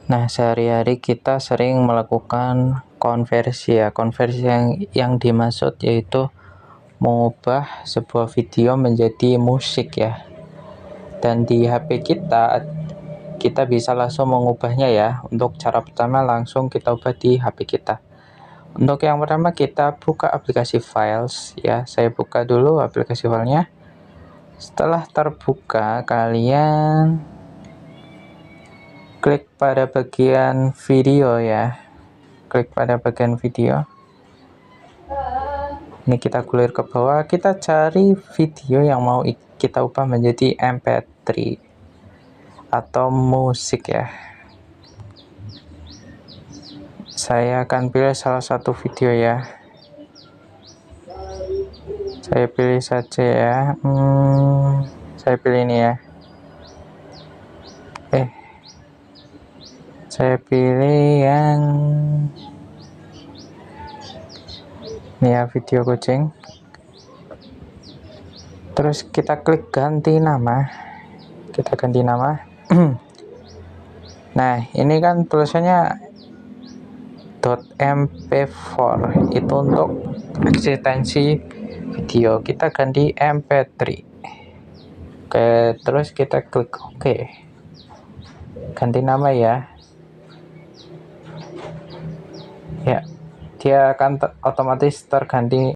Nah, sehari-hari kita sering melakukan konversi ya. Konversi yang dimaksud yaitu mengubah sebuah video menjadi musik ya. Dan di HP kita bisa langsung mengubahnya ya. Untuk cara pertama langsung kita ubah di HP kita. Untuk yang pertama kita buka aplikasi Files ya. Saya buka dulu aplikasi filenya. Setelah terbuka, kalian klik pada bagian video ya. Klik pada bagian video. Ini kita gulir ke bawah, kita cari video yang mau kita ubah menjadi MP3 atau musik ya. Saya akan pilih salah satu video ya. Saya pilih saja ya. Saya pilih ini ya. Saya pilih yang ini ya, video kucing. Terus kita klik ganti nama. Kita ganti nama. Nah, ini kan tulisannya .mp4 itu untuk ekstensi video. Kita ganti mp3. Oke, terus kita klik OK. Ganti nama ya. Ya, dia akan otomatis terganti